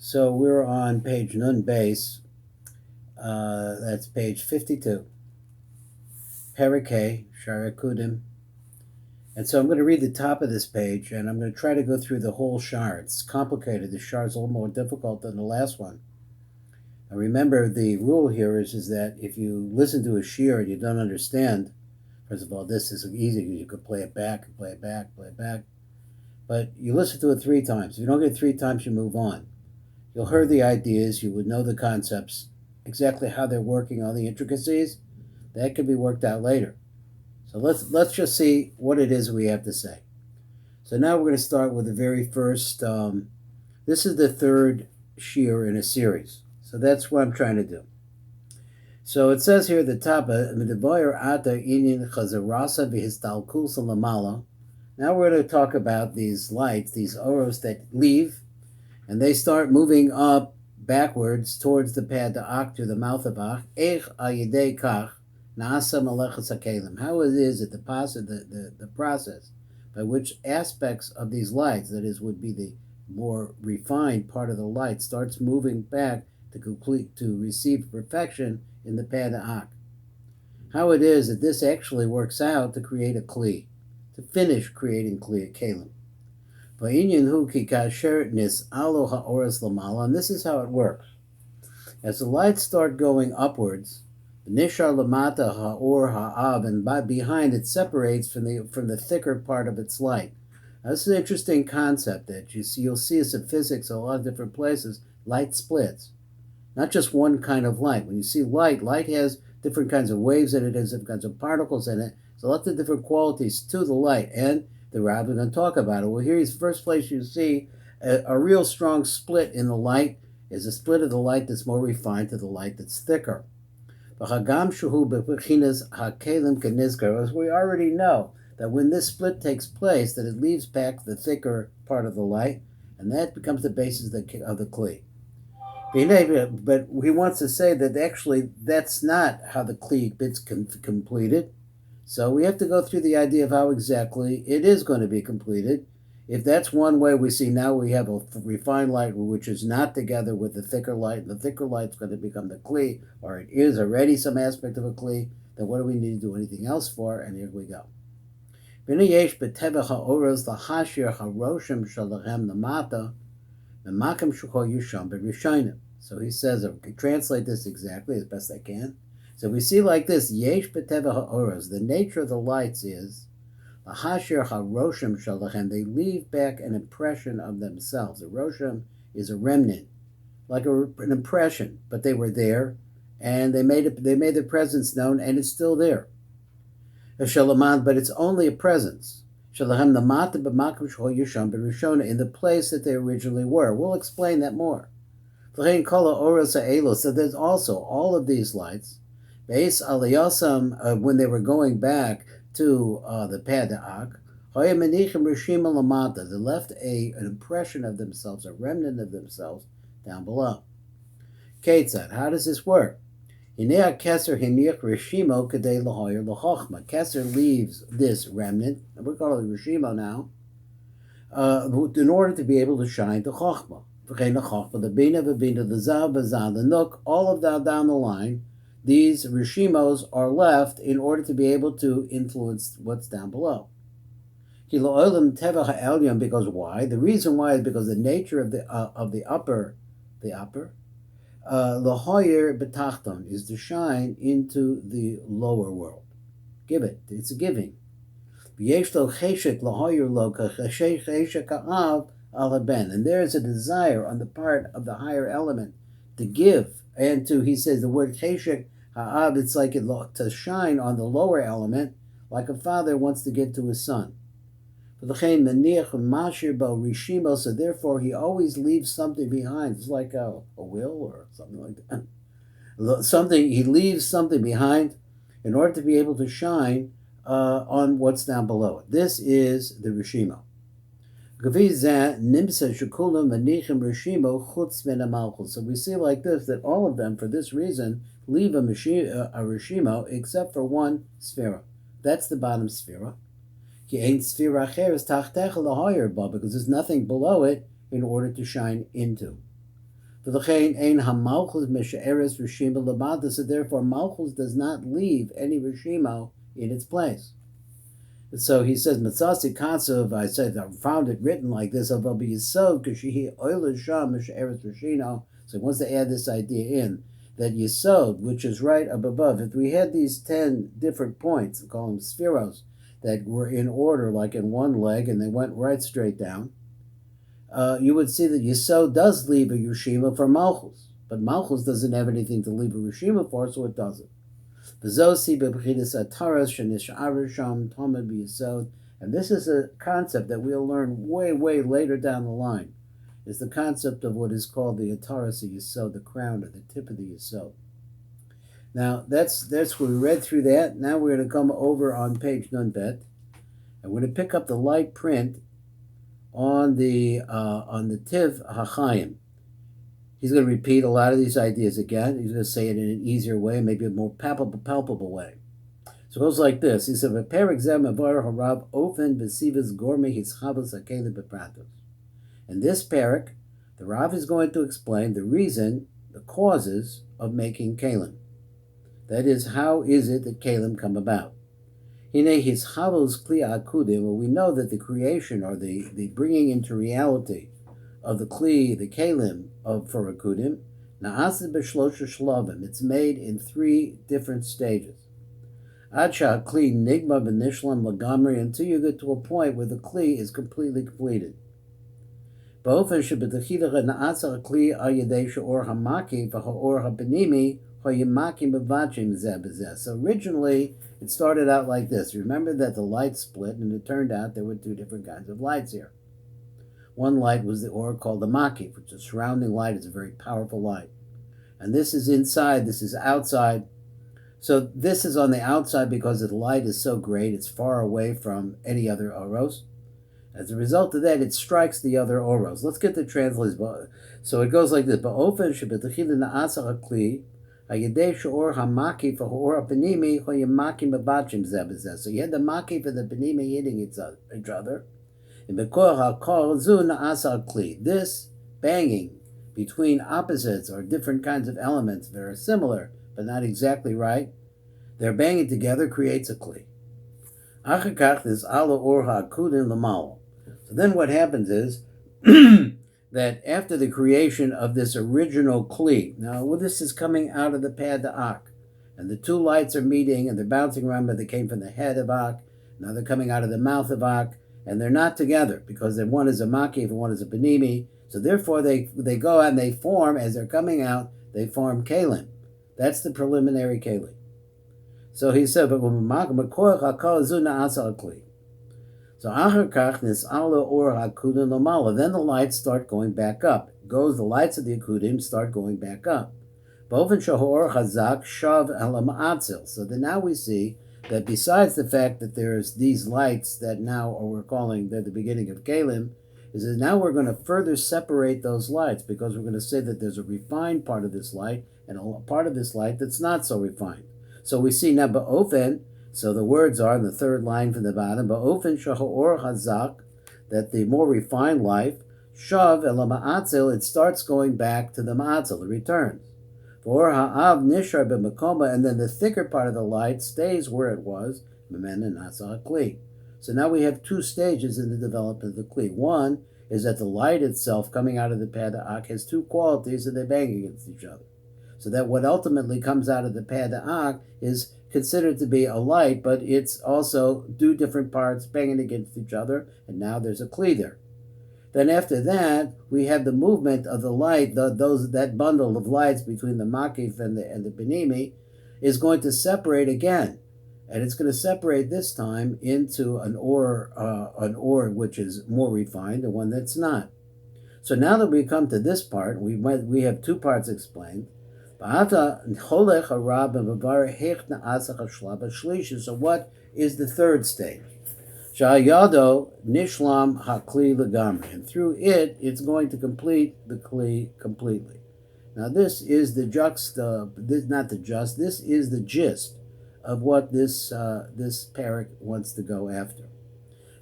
So we're on page Nun base. That's page 52. Perek, Shaar Haakudim. And so I'm going to read the top of this page, and I'm going to try to go through the whole Shaar. It's complicated. The Shaar is a little more difficult than the last one. Now remember, the rule here is that if you listen to a shiur and you don't understand, first of all, this is easy because you could play it back and play it back, play it back. But you listen to it 3 times. If you don't get it 3 times, you move on. You'll hear the ideas, you would know the concepts, exactly how they're working, all the intricacies. That can be worked out later. So let's just see what it is we have to say. So now we're going to start with the very first. This is the third shiur in a series. So that's what I'm trying to do. So it says here at the top, now we're going to talk about these lights, these oros that leave, and they start moving up backwards towards the pad Ach, to the mouth of Ach. How it is that the process by which aspects of these lights, that is, would be the more refined part of the light, starts moving back to receive perfection in the pad Ach. How it is that this actually works out to create a kli, to finish creating kalim. And this is how it works. As the lights start going upwards, nishar lamata ha'or ha'av, and behind it separates from the thicker part of its light. Now, this is an interesting concept that you'll see this in physics in a lot of different places. Light splits, not just one kind of light. When you see light has different kinds of waves in it, has different kinds of particles in it. So lots of different qualities to the light, and the Rabbi is going to talk about it. Well, here is the first place you see a real strong split in the light is a split of the light that's more refined to the light that's thicker. As we already know, that when this split takes place, that it leaves back the thicker part of the light, and that becomes the basis of the kli. But he wants to say that actually that's not how the kli bit's completed. So we have to go through the idea of how exactly it is going to be completed. If that's one way, we see now we have a refined light which is not together with the thicker light, and the thicker light's going to become the kli, or it is already some aspect of a kli, then what do we need to do anything else for? And here we go. So he says, I can translate this exactly as best I can. So we see like this, Yesh B'Teva Ha'oros, the nature of the lights is, Hashir HaRoshim Shalachem, they leave back an impression of themselves. A Roshim is a remnant, like an impression, but they were there, and they made their presence known, and it's still there. Shalaman, but it's only a presence. Shalachem Namata B'Makim Shol Yisham B'Rishona, in the place that they originally were. We'll explain that more. So there's also all of these lights, Beis Aliyasam, when they were going back to the Pad Ach, they left an impression of themselves, a remnant of themselves down below. Ketzad, how does this work? Kesser leaves this remnant, and we call it Rishimo now, in order to be able to shine the Chochmah. The Bina, the Zav, the Nook, all of that down the line. These rishimos are left in order to be able to influence what's down below. Because why? The reason why is because the nature of the upper, lahoyer betachton, is to shine into the lower world. Give it. It's a giving. And there is a desire on the part of the higher element to give. And he says the word cheshek ha'av, it's like to shine on the lower element, like a father wants to give to his son. So therefore he always leaves something behind. It's like a will or something like that. He leaves something behind in order to be able to shine on what's down below it. This is the Rishimo. So we see like this, that all of them, for this reason, leave a Rishimo except for one sphera. That's the bottom sphera. Because there's nothing below it in order to shine into. So therefore, Malchus does not leave any Rishimo in its place. So he says, Matzasi Katsuv, I said, I found it written like this, so he wants to add this idea in, that Yesod, which is right up above, if we had these 10 different points, call them spheros, that were in order, like in one leg, and they went right straight down, you would see that Yesod does leave a Rishima for Malchus, but Malchus doesn't have anything to leave a Rishima for, so it doesn't. And this is a concept that we'll learn way, way later down the line, is the concept of what is called the Ataras Yesod, the crown or the tip of the Yesod. Now, that's where we read through that. Now we're going to come over on page Nunbet, and we're going to pick up the light print on the Tiv HaChaim. He's going to repeat a lot of these ideas again. He's going to say it in an easier way, maybe a more palpable way. So it goes like this. He said, perek harav ofen b'sivas gorme hischabos hakelim bepratos. In this perek, the Rav is going to explain the reason, the causes of making kalim. That is, how is it that kalim come about? Hine hischabos kli akudim. Well, we know that the creation, or the bringing into reality of the kli, the kalim for akudim, na'aseh b'shlosha shlovim. It's made in 3 different stages. Acha kli nigma v'nishlam lagamri, until you get to a point where the kli is completely completed. Ba'ofen shebetachidach na'aseh kli al yedei she'or hamaki v'ha'or ha'benimi ha'yimaki b'vachim zeh b'zeh. So originally it started out like this. Remember that the light split, and it turned out there were 2 different kinds of lights here. One light was the or called the makif, which is a surrounding light. It's a very powerful light. And this is inside, this is outside. So this is on the outside because the light is so great, it's far away from any other oros. As a result of that, it strikes the other oros. Let's get the translation. So it goes like this. So you had the makif and the benimi hitting each other. This banging between opposites or different kinds of elements that are similar but not exactly right, they're banging together, creates a kli. So then what happens is that after the creation of this original kli, now this is coming out of the pad the ak, and the 2 lights are meeting and they're bouncing around, but they came from the head of ak, now they're coming out of the mouth of ak, and they're not together because one is a makif and one is a benimi. So therefore they go out and they form, as they're coming out, they form kalim. That's the preliminary kalim. So he said, but then the lights start going back up. The lights of the akudim start going back up. So then now we see that besides the fact that there's these lights that now, or we're calling they're the beginning of kalim, is that now we're going to further separate those lights, because we're going to say that there's a refined part of this light and a part of this light that's not so refined. So we see now ba'ofen, so the words are in the 3rd line from the bottom, ba'ofen shahor hazak, that the more refined life, shav el ma'atzel, it starts going back to the ma'atzel, it returns. Or ha'av nishar b'makoma, and then the thicker part of the light stays where it was, memena nasa kli. So now we have 2 stages in the development of the kli. One is that the light itself coming out of the pad ak has 2 qualities, and they bang against each other. So that what ultimately comes out of the pad ak is considered to be a light, but it's also 2 different parts banging against each other, and now there's a kli there. Then after that, we have the movement of the light, that bundle of lights between the makif and the benimi is going to separate again. And it's going to separate this time into an or which is more refined and one that's not. So now that we come to this part, we have 2 parts explained. So what is the 3rd stage? Sha'yado nishlam hakli legamri, and through it, it's going to complete the kli completely. Now this is the this is the gist of what this perek wants to go after.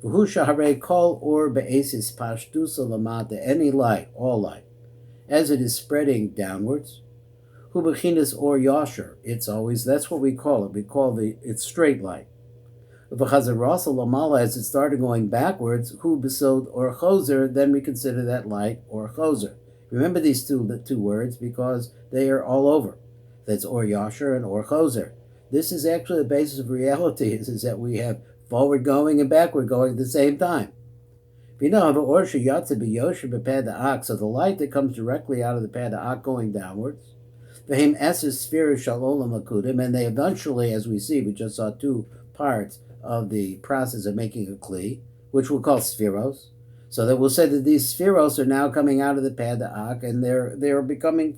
V'hu shaharei kol or be'esis pashtusa lamata, any light, all light, as it is spreading downwards. Hu bechinas or yasher. It's always, that's what we call it. We call it's straight light. V'chazarasa lamala, as it started going backwards, hu besod or choser, then we consider that light or choser. Remember these two words because they are all over. That's or yasher and or choser. This is actually the basis of reality, is that we have forward going and backward going at the same time. So the light that comes directly out of the pad ha'ak going downwards, and they eventually, as we see, we just saw two parts of the process of making a kli, which we'll call spheros. So that we'll say that these spheros are now coming out of the pad ha'ak, and they're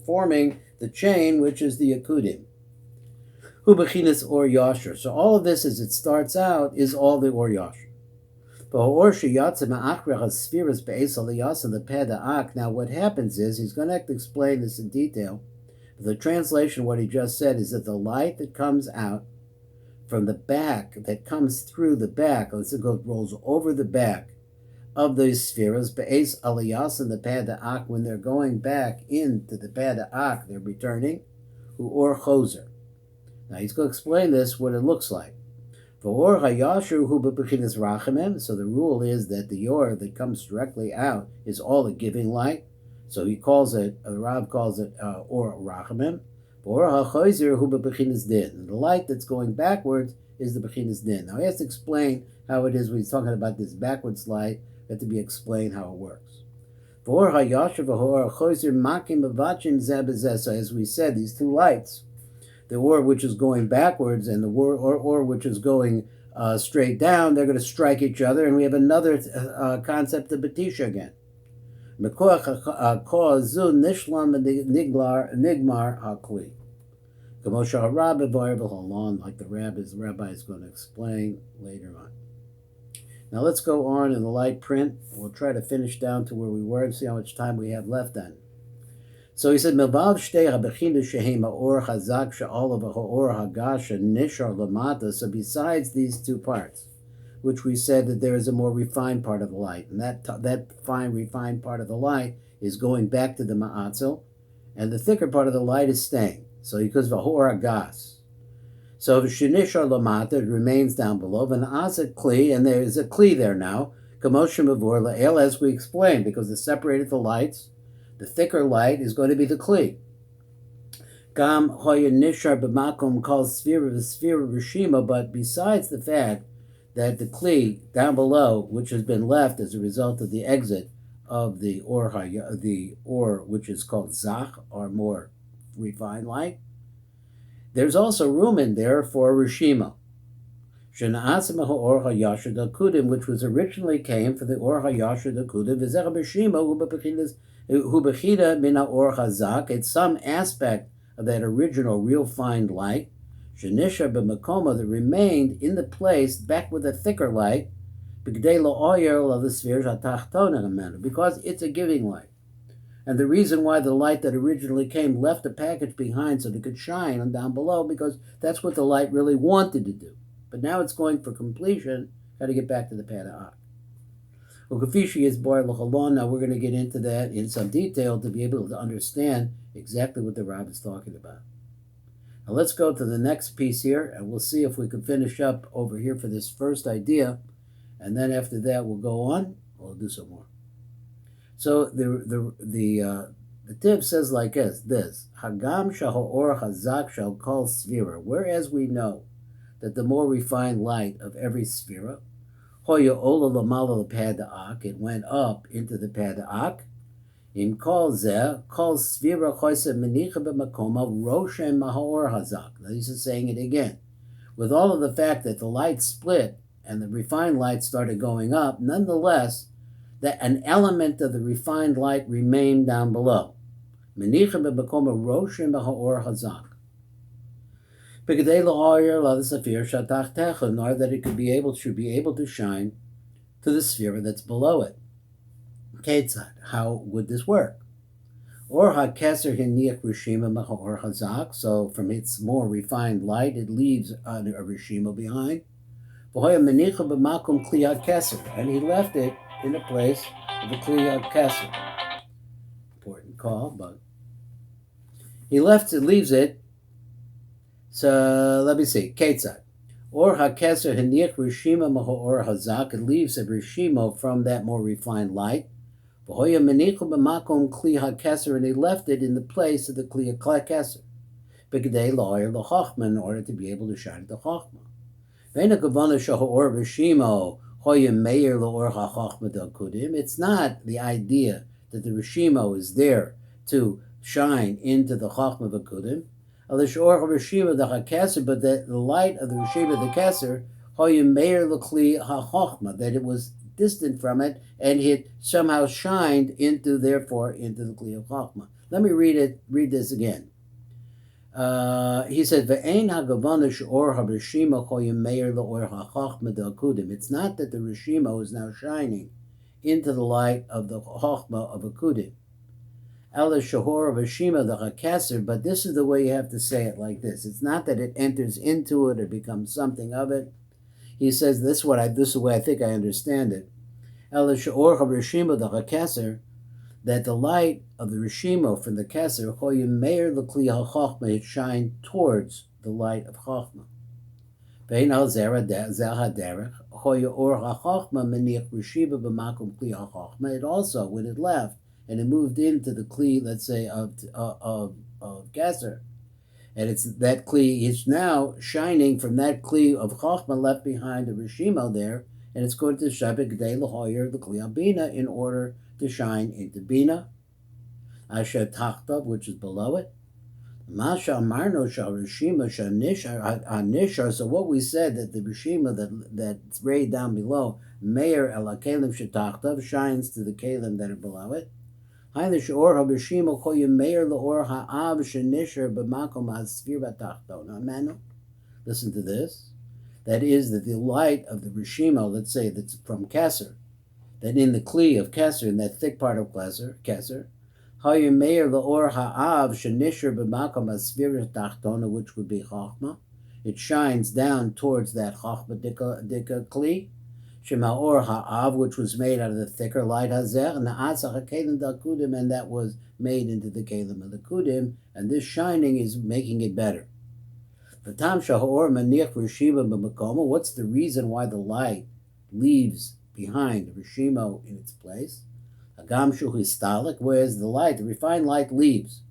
forming the chain, which is the akudim. Hu bechinas or yasher. So all of this, as it starts out, is all the or yasher. Now what happens is, he's going to have to explain this in detail. The translation, what he just said, is that the light that comes out from the back, that comes through the back, rolls over the back of these spheres, be'ez aliyas in the pad ha'ak, when they're going back into the pad ha'ak, they're returning, or choser. Now he's going to explain this, what it looks like. So the rule is that the yor that comes directly out is all the giving light. So he calls it, Rav calls it or rachamim. And the light that's going backwards is the bechinas din. Now he has to explain how it is when he's talking about this backwards light. It has to be explained how it works. So as we said, these two lights, the or which is going backwards and the or which is going straight down, they're going to strike each other, and we have another concept of batisha again. Nigmar hakli. Like the rabbi is going to explain later on. Now let's go on in the light print. We'll try to finish down to where we were and see how much time we have left then. So he said, "Milvav shtei habechinas shehema or chazak she'olav ha'or hagasha nishar lamata." So besides these two parts, which we said that there is a more refined part of the light, and that fine refined part of the light is going back to the ma'atzel, and the thicker part of the light is staying. So because v'hor hagas. So v'shenishar lamata, it remains down below. V'na'azet kli, and there is a kli there now. Kamoshim avor la'el, as we explained, because it separated the lights. The thicker light is going to be the kli. Gam hoya nishar b'makom kol sfira v'sfira rishima. But besides the fact that the kli down below, which has been left as a result of the exit of the or which is called zach, or more refined light, there's also room in there for rishima. Shena'asim ha'or ha'yasher dakudim, which was originally came for the or ha'yasher dakudim v'zech b'shima hu b'chida min ha'or hazak. It's some aspect of that original real fine light, shenisha b'makoma, that remained in the place back with a thicker light, b'gdei la'oyer of the spheres ha'tachtona hamenu, because it's a giving light. And the reason why the light that originally came left a package behind so that it could shine on down below, because that's what the light really wanted to do. But now it's going for completion, got to get back to the pad ha'ak. Now we're going to get into that in some detail to be able to understand exactly what the Rav is talking about. Now let's go to the next piece here, and we'll see if we can finish up over here for this first idea, and then after that we'll go on. We'll do some more. So the tip says like this: Hagam shahor hazak shall call sphera. Whereas we know that the more refined light of every sphera, hoya ola lamala pad ha'ak, it went up into the pad ha'ak. Im kol zeh kol sphera choyse menicha b'makoma roshem mahor hazak. Now he's just saying it again. With all of the fact that the light split and the refined light started going up, nonetheless, that an element of the refined light remained down below. Menicha b'makoma roshem mahor hazak. Nor that it should be able to shine to the sphere that's below it. Ketzad, how would this work? Or hakeser hiniach rishima mahor hazak. So from its more refined light, it leaves a rishima behind. And he left it in a place of a kliyat keser. Important recall, but he leaves it. So let me see. Ketzad. Or hakeser haniach rishima mahor hazak. It leaves a rishimo from that more refined light. V'hoya menichu b'makom kli hakeser, and he left it in the place of the kli hakeser. B'kedei la'oyer l'chachma, in order to be able to shine the chachma. Ve'ena kavana shahor rishimo hoya meir la'or hachachma d'alkudim. It's not the idea that the rishimo is there to shine into the chachma d'alkudim. But that the light of the Rishima the Keser, that it was distant from it, and it somehow shined into the Kli of Chachma. Let me read this again. He said, it's not that the Rishima is now shining into the light of the Chachma of Akudim. Ela Shahor of Ashima the Hakeser, but this is the way you have to say it like this. It's not that it enters into it or becomes something of it. He says this is the way I think I understand it. Ela Shahor of Ashima the Hakeser, that the light of the Rishimo from the Keser, Hoyim Meir L'Kli HaChachma, it shine towards the light of Chachma. Vein al Zera Haderech, Hoya Or HaChachma Meniach Rishima B'Makom Kli HaChachma. It also, when it left, and it moved into the kli, let's say, of Keser, and it's that kli is now shining from that kli of Chachma left behind the Rishimo there, and it's going to Shabbat Gdei L'Hoyer the kli Bina in order to shine into Bina, Asher Tachtav, which is below it. Masha Marno Shal Rishima Nishar. So what we said that the Rishima that's rayed down below, Meir El Kalim Shetachtav, shines to the Kalim that are below it. Listen to this. That is that the light of the Rishima, let's say that's from Keser, that in the Kli of Keser, in that thick part of Keser, which would be Chachma, it shines down towards that Chachma Dika Kli, Shemaor Ha'av, which was made out of the thicker light Hazer, and the Asach HaKelim D'Akudim, and that was made into the Kelim of the Kudim, and this shining is making it better. V'tam Shahor Maniach Rishima B'Makoma, what's the reason why the light leaves behind the Rishimo in its place? Hagam Shu Histalik, whereas the refined light leaves,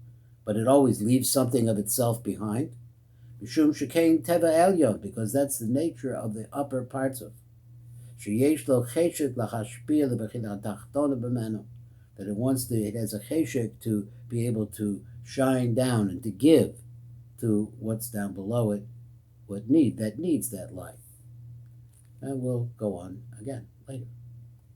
but it always leaves something of itself behind. Mishum Shekain Teva Elyon, because that's the nature of the upper parts of that it has a cheshek to be able to shine down and to give to what's down below it, that needs that light. And we'll go on again later.